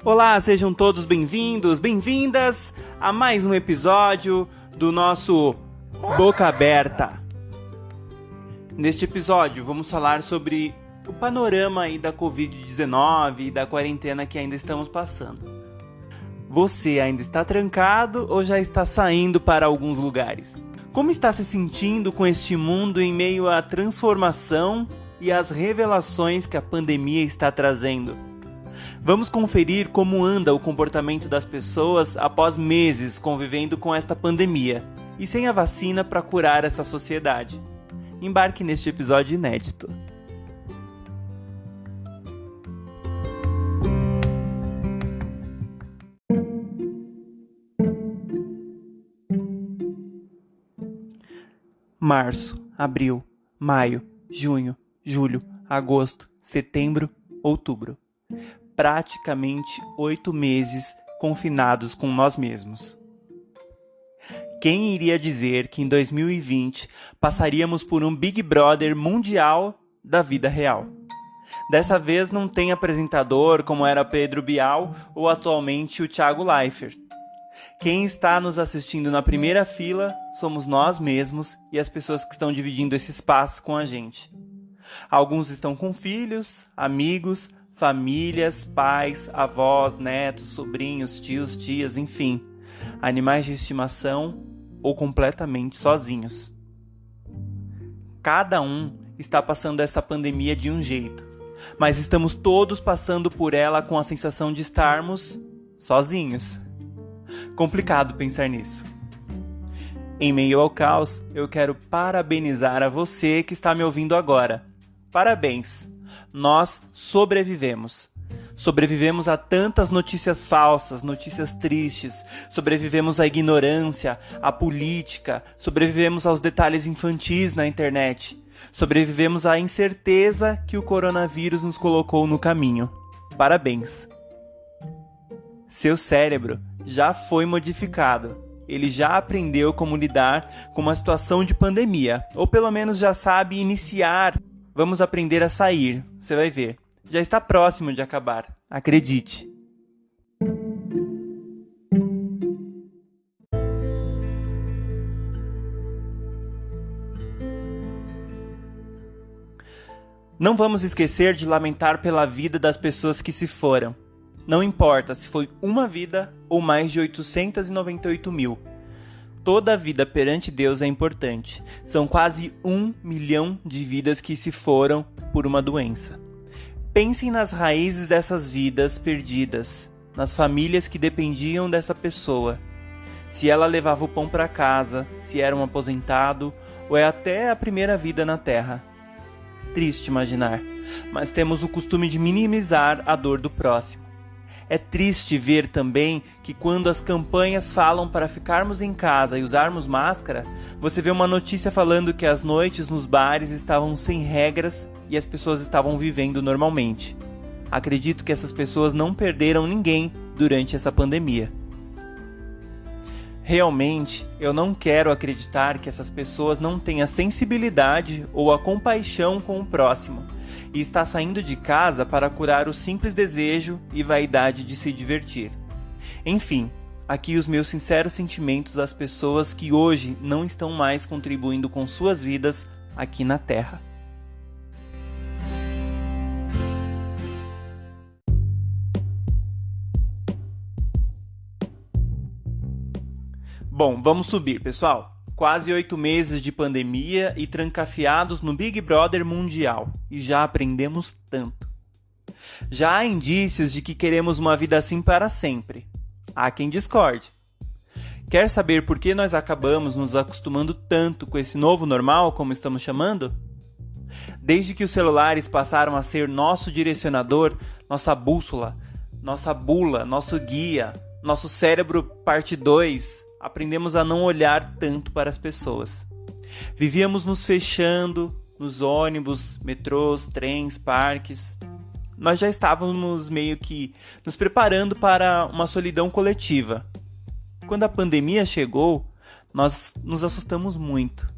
Olá, sejam todos bem-vindos, bem-vindas a mais um episódio do nosso Boca Aberta. Neste episódio vamos falar sobre o panorama aí da Covid-19 e da quarentena que ainda estamos passando. Você ainda está trancado ou já está saindo para alguns lugares? Como está se sentindo com este mundo em meio à transformação e às revelações que a pandemia está trazendo? Vamos conferir como anda o comportamento das pessoas após meses convivendo com esta pandemia e sem a vacina para curar essa sociedade. Embarque neste episódio inédito. Março, abril, maio, junho, julho, agosto, setembro, outubro. Praticamente 8 meses confinados com nós mesmos. Quem iria dizer que em 2020 passaríamos por um Big Brother mundial da vida real? Dessa vez não tem apresentador como era Pedro Bial ou atualmente o Thiago Leifert. Quem está nos assistindo na primeira fila somos nós mesmos e as pessoas que estão dividindo esse espaço com a gente. Alguns estão com filhos, amigos, famílias, pais, avós, netos, sobrinhos, tios, tias, enfim, animais de estimação ou completamente sozinhos. Cada um está passando essa pandemia de um jeito, mas estamos todos passando por ela com a sensação de estarmos sozinhos. Complicado pensar nisso. Em meio ao caos, eu quero parabenizar a você que está me ouvindo agora. Parabéns! Nós sobrevivemos. Sobrevivemos a tantas notícias falsas, notícias tristes. Sobrevivemos à ignorância, à política. Sobrevivemos aos detalhes infantis na internet. Sobrevivemos à incerteza que o coronavírus nos colocou no caminho. Parabéns! Seu cérebro já foi modificado. Ele já aprendeu como lidar com uma situação de pandemia. Ou pelo menos já sabe iniciar. Vamos aprender a sair, você vai ver. Já está próximo de acabar, acredite. Não vamos esquecer de lamentar pela vida das pessoas que se foram. Não importa se foi uma vida ou mais de 898 mil. Toda vida perante Deus é importante. São quase 1 milhão de vidas que se foram por uma doença. Pensem nas raízes dessas vidas perdidas, nas famílias que dependiam dessa pessoa. Se ela levava o pão para casa, se era um aposentado, ou é até a primeira vida na Terra. Triste imaginar, mas temos o costume de minimizar a dor do próximo. É triste ver também que quando as campanhas falam para ficarmos em casa e usarmos máscara, você vê uma notícia falando que as noites nos bares estavam sem regras e as pessoas estavam vivendo normalmente. Acredito que essas pessoas não perderam ninguém durante essa pandemia. Realmente, eu não quero acreditar que essas pessoas não têm a sensibilidade ou a compaixão com o próximo e está saindo de casa para curar o simples desejo e vaidade de se divertir. Enfim, aqui os meus sinceros sentimentos às pessoas que hoje não estão mais contribuindo com suas vidas aqui na Terra. Bom, vamos subir, pessoal. Quase 8 meses de pandemia e trancafiados no Big Brother mundial. E já aprendemos tanto. Já há indícios de que queremos uma vida assim para sempre. Há quem discorde. Quer saber por que nós acabamos nos acostumando tanto com esse novo normal, como estamos chamando? Desde que os celulares passaram a ser nosso direcionador, nossa bússola, nossa bula, nosso guia, nosso cérebro parte 2... aprendemos a não olhar tanto para as pessoas. Vivíamos nos fechando nos ônibus, metrôs, trens, parques. Nós já estávamos meio que nos preparando para uma solidão coletiva. Quando a pandemia chegou, nós nos assustamos muito.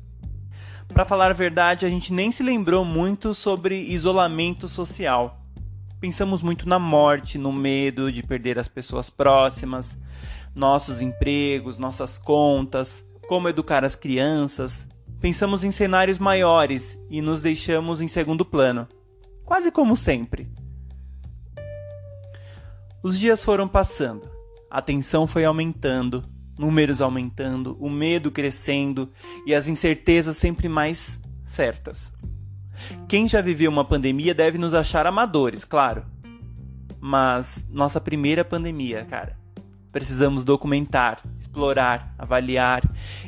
Para falar a verdade, a gente nem se lembrou muito sobre isolamento social. Pensamos muito na morte, no medo de perder as pessoas próximas, nossos empregos, nossas contas, como educar as crianças. Pensamos em cenários maiores e nos deixamos em segundo plano, quase como sempre. Os dias foram passando, a tensão foi aumentando, números aumentando, o medo crescendo e as incertezas sempre mais certas. Quem já viveu uma pandemia deve nos achar amadores, claro. Mas nossa primeira pandemia, cara. Precisamos documentar, explorar, avaliar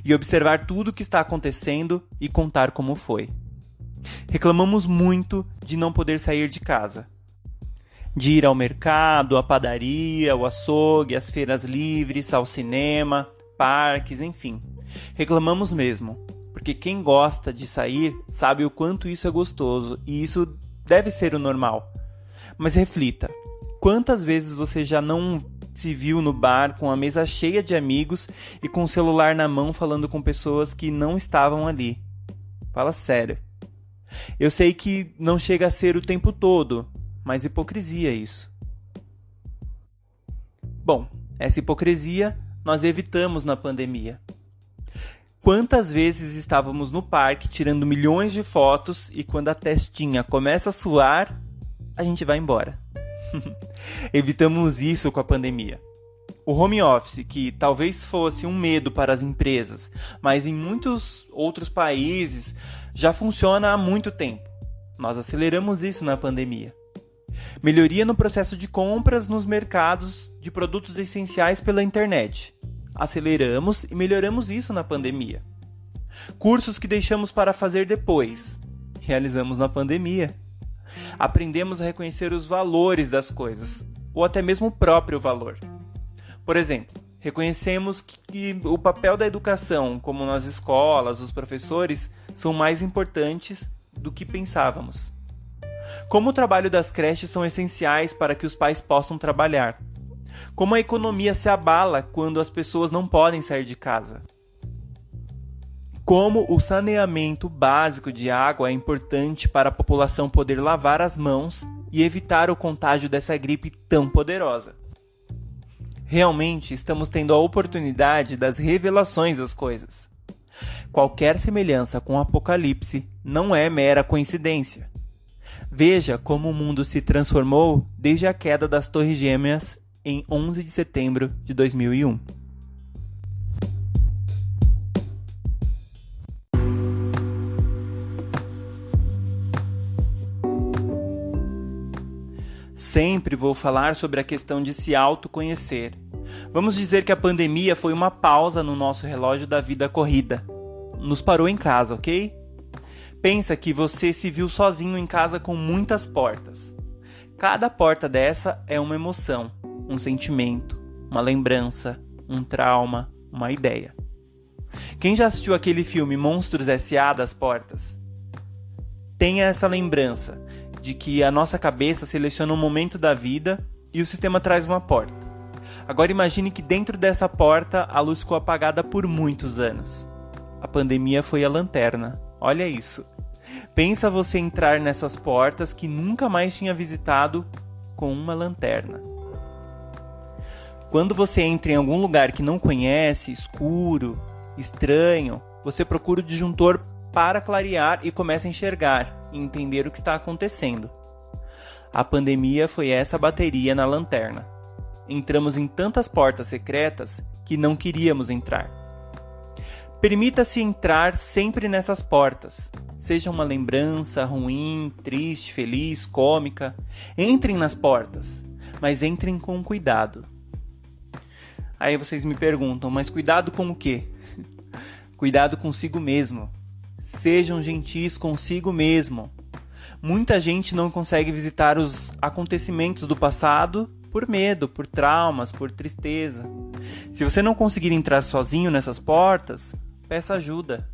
e observar tudo o que está acontecendo e contar como foi. Reclamamos muito de não poder sair de casa. De ir ao mercado, à padaria, ao açougue, às feiras livres, ao cinema, parques, enfim. Reclamamos mesmo, porque quem gosta de sair sabe o quanto isso é gostoso e isso deve ser o normal. Mas reflita, quantas vezes você já não se viu no bar com a mesa cheia de amigos e com o celular na mão falando com pessoas que não estavam ali? Fala sério. Eu sei que não chega a ser o tempo todo, mas hipocrisia isso. Bom, essa hipocrisia nós evitamos na pandemia. Quantas vezes estávamos no parque tirando milhões de fotos e quando a testinha começa a suar, a gente vai embora. Evitamos isso com a pandemia. O home office, que talvez fosse um medo para as empresas, mas em muitos outros países já funciona há muito tempo. Nós aceleramos isso na pandemia. Melhoria no processo de compras nos mercados de produtos essenciais pela internet. Aceleramos e melhoramos isso na pandemia. Cursos que deixamos para fazer depois. Realizamos na pandemia. Aprendemos a reconhecer os valores das coisas, ou até mesmo o próprio valor. Por exemplo, reconhecemos que o papel da educação, como nas escolas, os professores, são mais importantes do que pensávamos. Como o trabalho das creches são essenciais para que os pais possam trabalhar. Como a economia se abala quando as pessoas não podem sair de casa. Como o saneamento básico de água é importante para a população poder lavar as mãos e evitar o contágio dessa gripe tão poderosa. Realmente estamos tendo a oportunidade das revelações das coisas. Qualquer semelhança com o Apocalipse não é mera coincidência. Veja como o mundo se transformou desde a queda das Torres Gêmeas em 11 de setembro de 2001. Sempre vou falar sobre a questão de se autoconhecer. Vamos dizer que a pandemia foi uma pausa no nosso relógio da vida corrida. Nos parou em casa, ok? Pensa que você se viu sozinho em casa com muitas portas. Cada porta dessa é uma emoção, um sentimento, uma lembrança, um trauma, uma ideia. Quem já assistiu aquele filme Monstros S.A. das Portas? Tenha essa lembrança de que a nossa cabeça seleciona um momento da vida e o sistema traz uma porta. Agora imagine que dentro dessa porta a luz ficou apagada por muitos anos. A pandemia foi a lanterna. Olha isso. Pensa você entrar nessas portas que nunca mais tinha visitado com uma lanterna. Quando você entra em algum lugar que não conhece, escuro, estranho, você procura o disjuntor para clarear e começa a enxergar e entender o que está acontecendo. A pandemia foi essa bateria na lanterna. Entramos em tantas portas secretas que não queríamos entrar. Permita-se entrar sempre nessas portas. Seja uma lembrança ruim, triste, feliz, cômica. Entrem nas portas, mas entrem com cuidado. Aí vocês me perguntam, mas cuidado com o quê? Cuidado consigo mesmo. Sejam gentis consigo mesmo. Muita gente não consegue visitar os acontecimentos do passado por medo, por traumas, por tristeza. Se você não conseguir entrar sozinho nessas portas, peça ajuda.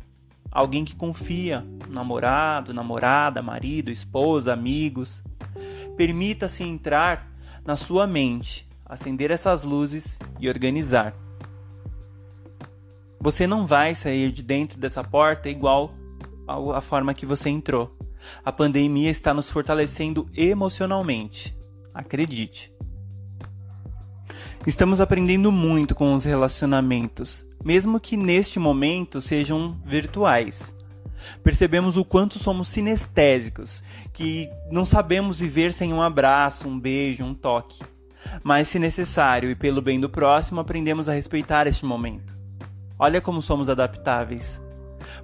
Alguém que confia, namorado, namorada, marido, esposa, amigos. Permita-se entrar na sua mente, acender essas luzes e organizar. Você não vai sair de dentro dessa porta igual à forma que você entrou. A pandemia está nos fortalecendo emocionalmente. Acredite. Estamos aprendendo muito com os relacionamentos, mesmo que neste momento sejam virtuais. Percebemos o quanto somos sinestésicos, que não sabemos viver sem um abraço, um beijo, um toque. Mas, se necessário e pelo bem do próximo, aprendemos a respeitar este momento. Olha como somos adaptáveis.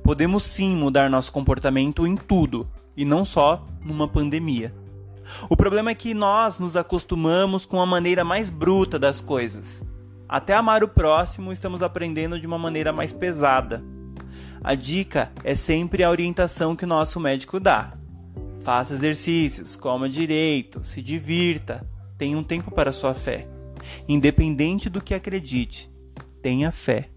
Podemos sim mudar nosso comportamento em tudo, e não só numa pandemia. O problema é que nós nos acostumamos com a maneira mais bruta das coisas. Até amar o próximo estamos aprendendo de uma maneira mais pesada. A dica é sempre a orientação que o nosso médico dá. Faça exercícios, coma direito, se divirta, tenha um tempo para a sua fé. Independente do que acredite, tenha fé.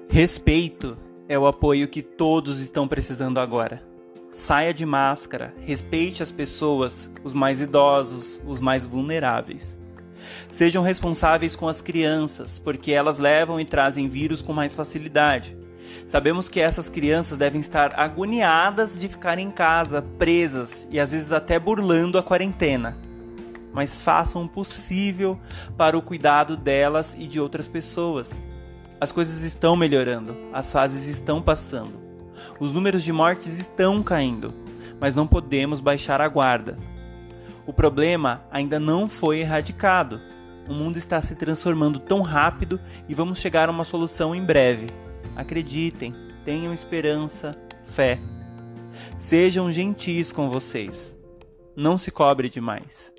Respeito é o apoio que todos estão precisando agora. Saia de máscara, respeite as pessoas, os mais idosos, os mais vulneráveis. Sejam responsáveis com as crianças, porque elas levam e trazem vírus com mais facilidade. Sabemos que essas crianças devem estar agoniadas de ficar em casa, presas e às vezes até burlando a quarentena. Mas façam o possível para o cuidado delas e de outras pessoas. As coisas estão melhorando, as fases estão passando. Os números de mortes estão caindo, mas não podemos baixar a guarda. O problema ainda não foi erradicado. O mundo está se transformando tão rápido e vamos chegar a uma solução em breve. Acreditem, tenham esperança, fé. Sejam gentis com vocês. Não se cobre demais.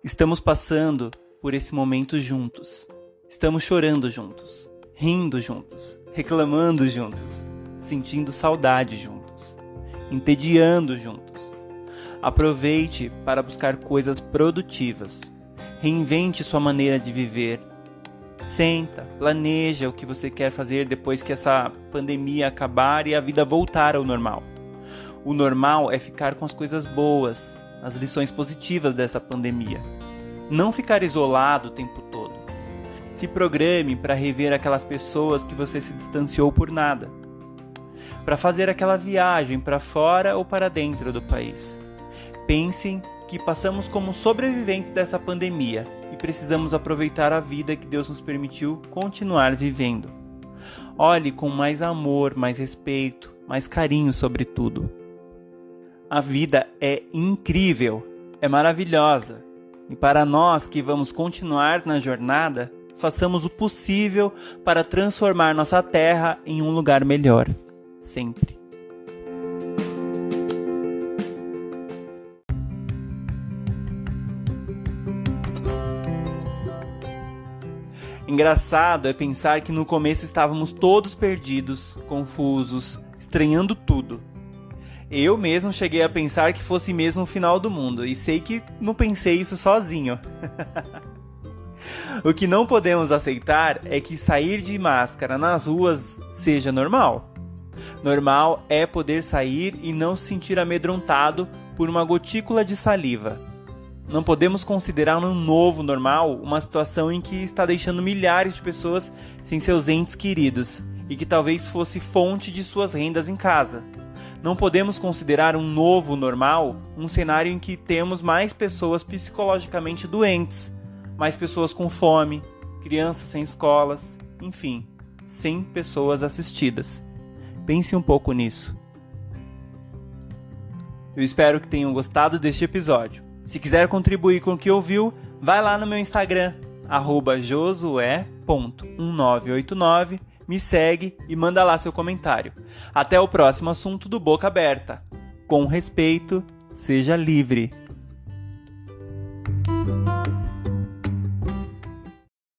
Estamos passando por esse momento juntos. Estamos chorando juntos, rindo juntos, reclamando juntos, sentindo saudade juntos, entediando juntos. Aproveite para buscar coisas produtivas. Reinvente sua maneira de viver. Senta, planeja o que você quer fazer depois que essa pandemia acabar e a vida voltar ao normal. O normal é ficar com as coisas boas, as lições positivas dessa pandemia. Não ficar isolado o tempo todo. Se programe para rever aquelas pessoas que você se distanciou por nada. Para fazer aquela viagem para fora ou para dentro do país. Pensem que passamos como sobreviventes dessa pandemia e precisamos aproveitar a vida que Deus nos permitiu continuar vivendo. Olhe com mais amor, mais respeito, mais carinho sobre tudo. A vida é incrível, é maravilhosa. E para nós que vamos continuar na jornada, façamos o possível para transformar nossa terra em um lugar melhor, sempre. Engraçado é pensar que no começo estávamos todos perdidos, confusos, estranhando tudo. Eu mesmo cheguei a pensar que fosse mesmo o final do mundo, e sei que não pensei isso sozinho. O que não podemos aceitar é que sair de máscara nas ruas seja normal. Normal é poder sair e não se sentir amedrontado por uma gotícula de saliva. Não podemos considerar um novo normal uma situação em que está deixando milhares de pessoas sem seus entes queridos e que talvez fosse fonte de suas rendas em casa. Não podemos considerar um novo normal um cenário em que temos mais pessoas psicologicamente doentes, mais pessoas com fome, crianças sem escolas, enfim, sem pessoas assistidas. Pense um pouco nisso. Eu espero que tenham gostado deste episódio. Se quiser contribuir com o que ouviu, vai lá no meu Instagram, @josué.1989, me segue e manda lá seu comentário. Até o próximo assunto do Boca Aberta. Com respeito, seja livre.